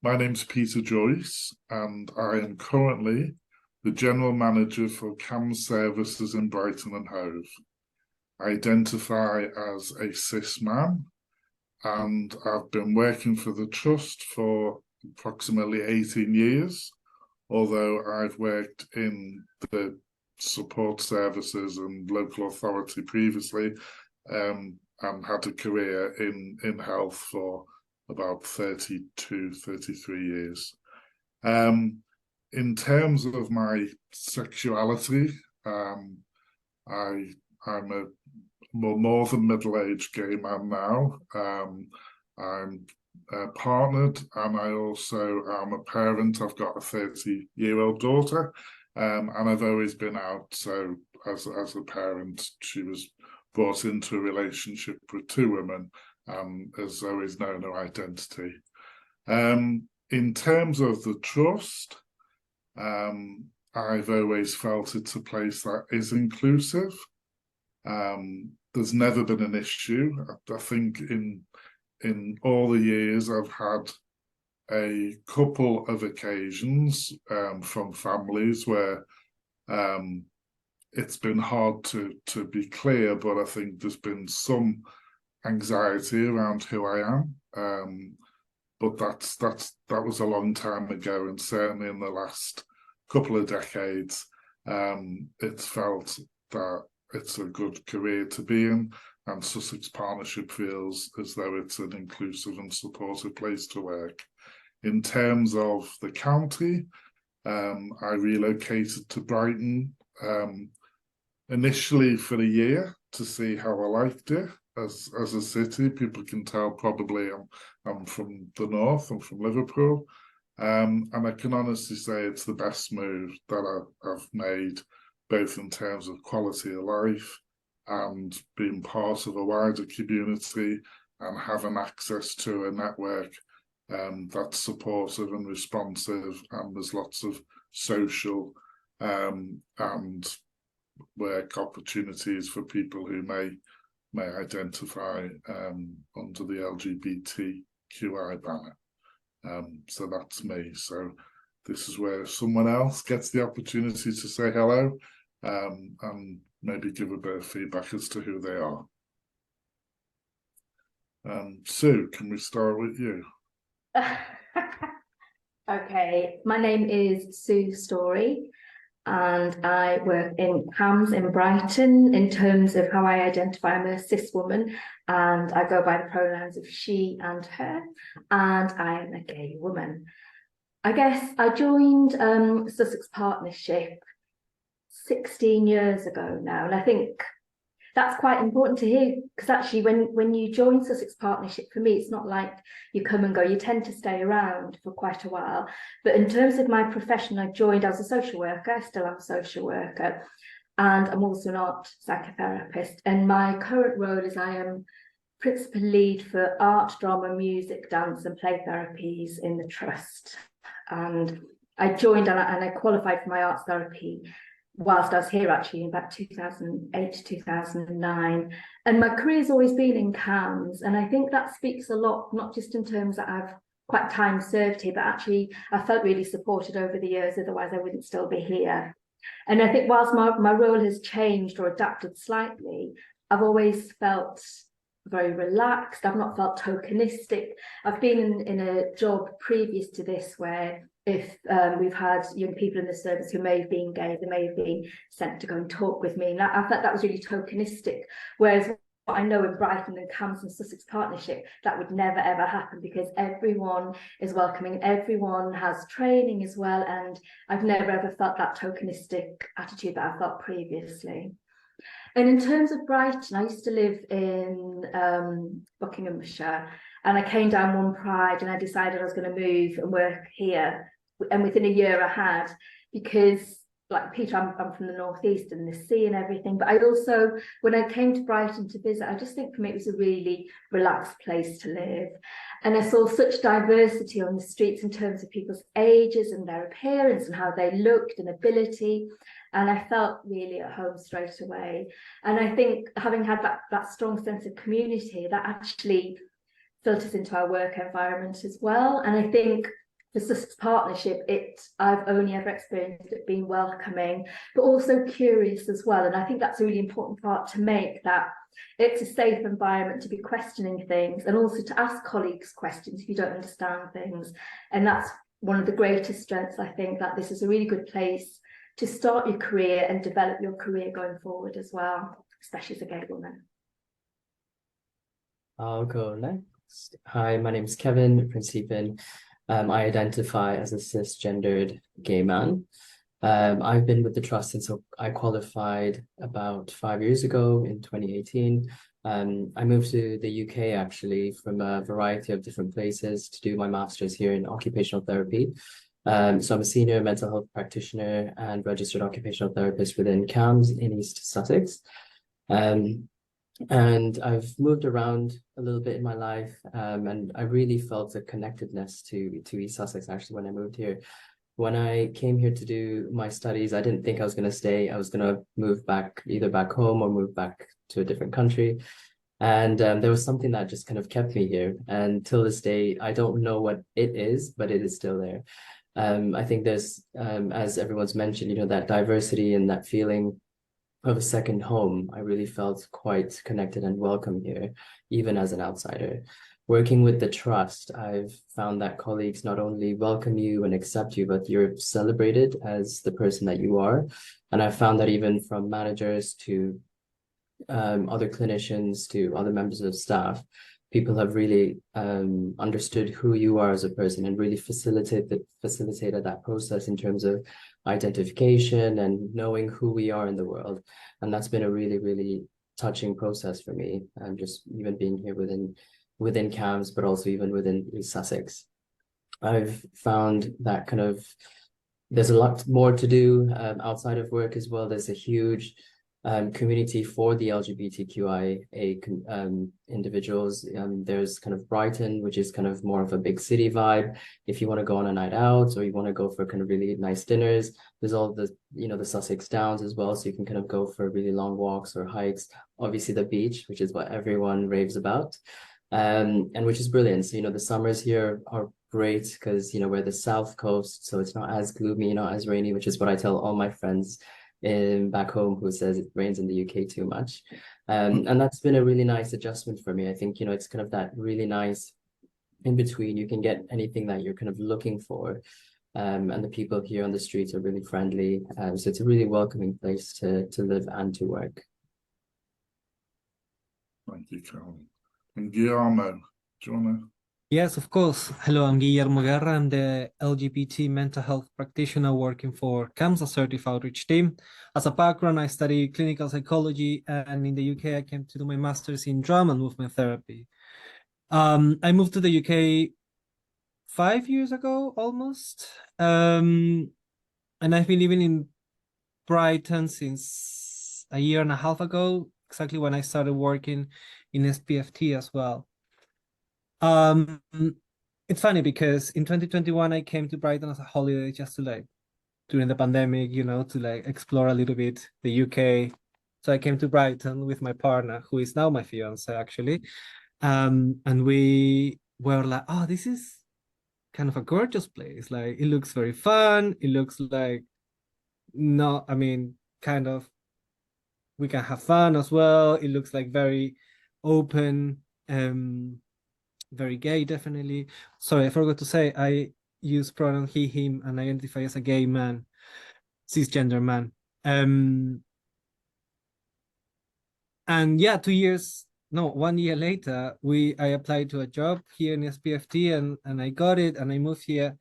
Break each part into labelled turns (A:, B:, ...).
A: My name's Peter Joyce, and I am currently the General Manager for CAMS Services in Brighton and Hove. I identify as a cis man, and I've been working for the Trust for approximately 18 years, although I've worked in the support services and local authority previously, and had a career in health for about 32, 33 years. In terms of my sexuality, I'm a more than middle-aged gay man now. I'm partnered, and I also am a parent. I've got a 30-year-old daughter, and I've always been out. So as a parent, she was brought into a relationship with two women, and has always known her identity. In terms of the Trust, I've always felt it's a place that is inclusive. There's never been an issue. I think in all the years I've had a couple of occasions from families where it's been hard to be clear, but I think there's been some anxiety around who I am. But that was a long time ago, and certainly in the last couple of decades, it's felt that it's a good career to be in, and Sussex Partnership feels as though it's an inclusive and supportive place to work. In terms of the county, I relocated to Brighton initially for a year to see how I liked it as a city. People can tell probably I'm from the north, I'm from Liverpool, and I can honestly say it's the best move that I've made, both in terms of quality of life and being part of a wider community and having access to a network that's supportive and responsive, and there's lots of social and work opportunities for people who may identify under the LGBTQI banner. So that's me. So this is where someone else gets the opportunity to say hello, and maybe give a bit of feedback as to who they are. Sue, can we start with you?
B: Okay, my name is Sue Story, and I work in CAMS in Brighton. In terms of how I identify, I'm a cis woman, and I go by the pronouns of she and her, and I am a gay woman. I guess I joined Sussex Partnership 16 years ago now, and I think that's quite important to hear, because actually when you join Sussex Partnership, for me, it's not like you come and go. You tend to stay around for quite a while. But in terms of my profession, I joined as a social worker. I still am a social worker, and I'm also an art psychotherapist. And my current role is I am principal lead for art, drama, music, dance and play therapies in the Trust. And I joined and I qualified for my arts therapy whilst I was here, actually, in about 2008 to 2009. And my career's always been in CAMS, and I think that speaks a lot, not just in terms that I've quite time served here, but actually I felt really supported over the years, otherwise I wouldn't still be here. And I think whilst my role has changed or adapted slightly, I've always felt very relaxed. I've not felt tokenistic. I've been in a job previous to this where if we've had young people in the service who may have been gay, they may have been sent to go and talk with me. And I felt that was really tokenistic. Whereas what I know in Brighton and CAMS and Sussex Partnership, that would never ever happen, because everyone is welcoming, everyone has training as well. And I've never ever felt that tokenistic attitude that I felt previously. And in terms of Brighton, I used to live in Buckinghamshire, and I came down one Pride and I decided I was going to move and work here. And within a year I had, because like Peter, I'm from the northeast and the sea and everything. But I also, when I came to Brighton to visit, I just think for me it was a really relaxed place to live. And I saw such diversity on the streets in terms of people's ages and their appearance and how they looked and ability. And I felt really at home straight away. And I think having had that strong sense of community, that actually filters into our work environment as well. And I think the Sussex partnership, I've only ever experienced it being welcoming, but also curious as well. And I think that's a really important part to make, that it's a safe environment to be questioning things and also to ask colleagues questions if you don't understand things. And that's one of the greatest strengths, I think, that this is a really good place to start your career and develop your career going forward as well, especially as a gay woman.
C: I'll go next. Hi, my name is Kevin Principin. I identify as a cisgendered gay man. I've been with the trust since I qualified about 5 years ago in 2018. I moved to the UK actually from a variety of different places to do my master's here in occupational therapy. So I'm a senior mental health practitioner and registered occupational therapist within CAMS in East Sussex. And I've moved around a little bit in my life, and I really felt a connectedness to East Sussex actually when I moved here. When I came here to do my studies, I didn't think I was going to stay. I was going to move back, either back home or move back to a different country. And there was something that just kind of kept me here. And till this day, I don't know what it is, but it is still there. I think there's, as everyone's mentioned, you know, that diversity and that feeling of a second home. I really felt quite connected and welcome here, even as an outsider. Working with the trust, I've found that colleagues not only welcome you and accept you, but you're celebrated as the person that you are. And I've found that even from managers to other clinicians to other members of staff, people have really understood who you are as a person and really facilitated that process in terms of identification and knowing who we are in the world. And that's been a really, really touching process for me. And just even being here within CAMS, but also even within East Sussex. I've found that kind of there's a lot more to do outside of work as well. There's a huge community for the LGBTQIA individuals. There's kind of Brighton, which is kind of more of a big city vibe. If you want to go on a night out or you want to go for kind of really nice dinners, there's all the, you know, the Sussex Downs as well. So you can kind of go for really long walks or hikes. Obviously the beach, which is what everyone raves about. And which is brilliant. So, you know, the summers here are great because, you know, we're the South Coast, so it's not as gloomy, not as rainy, which is what I tell all my friends back home who says it rains in the UK too much. And that's been a really nice adjustment for me. I think, you know, it's kind of that really nice in between. You can get anything that you're kind of looking for. And the people here on the streets are really friendly. So it's a really welcoming place to live and to work.
A: Thank you, Carol. And Guillermo, do you want to?
D: Yes, of course. Hello, I'm Guillermo Guerra. I'm the LGBT mental health practitioner working for CAMS, a certified outreach team. As a background, I study clinical psychology, and in the UK, I came to do my master's in drama and movement therapy. I moved to the UK 5 years ago, almost. And I've been living in Brighton since a year and a half ago, exactly when I started working in SPFT as well. It's funny because in 2021 I came to Brighton as a holiday just to like during the pandemic, you know, to like explore a little bit the UK. So I came to Brighton with my partner, who is now my fiance actually. And we were like, oh, this is kind of a gorgeous place. Like it looks very fun. It looks like kind of we can have fun as well. It looks like very open, very gay, definitely. Sorry, I forgot to say I use pronoun he, him, and identify as a gay man, cisgender man. And yeah, 1 year later, I applied to a job here in SPFT and I got it and I moved here.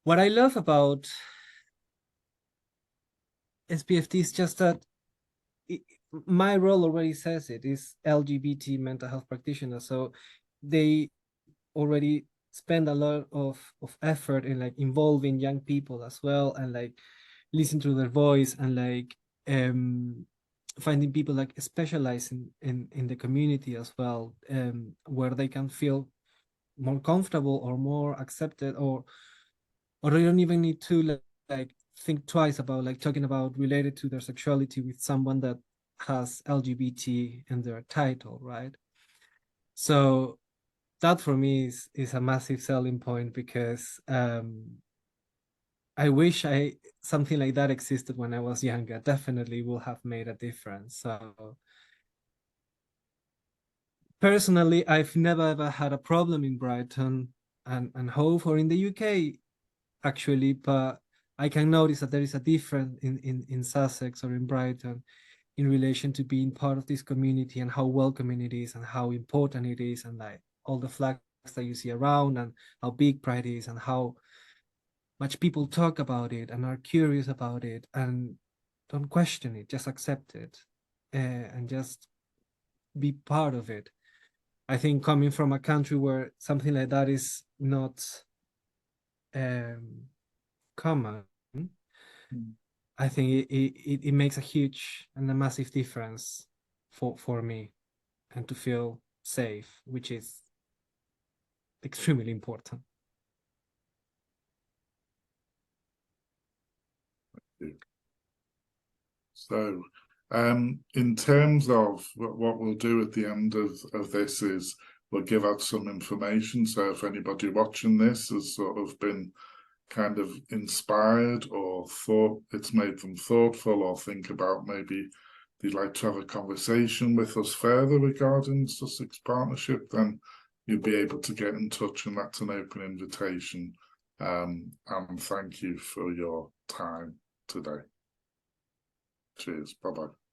D: What I love about SPFT is just that my role already says it is LGBT mental health practitioner. So they already spend a lot of effort in like involving young people as well and like listen to their voice and like finding people like specialize in the community as well, where they can feel more comfortable or more accepted or they don't even need to like think twice about like talking about related to their sexuality with someone that has LGBT in their title, right? So that for me is a massive selling point, because I wish something like that existed when I was younger. Definitely will have made a difference. So personally, I've never ever had a problem in Brighton and Hove or in the UK actually, but I can notice that there is a difference in Sussex or in Brighton in relation to being part of this community and how welcoming it is and how important it is, and like all the flags that you see around and how big Pride is and how much people talk about it and are curious about it and don't question it, just accept it, and just be part of it. I think coming from a country where something like that is not common, I think it makes a huge and a massive difference for me, and to feel safe, which is extremely important.
A: So, in terms of what we'll do at the end of this is we'll give out some information. So if anybody watching this has sort of been kind of inspired or thought it's made them thoughtful or think about maybe they'd like to have a conversation with us further regarding Sussex Partnership, then you'll be able to get in touch, and that's an open invitation. And thank you for your time today. Cheers. Bye-bye.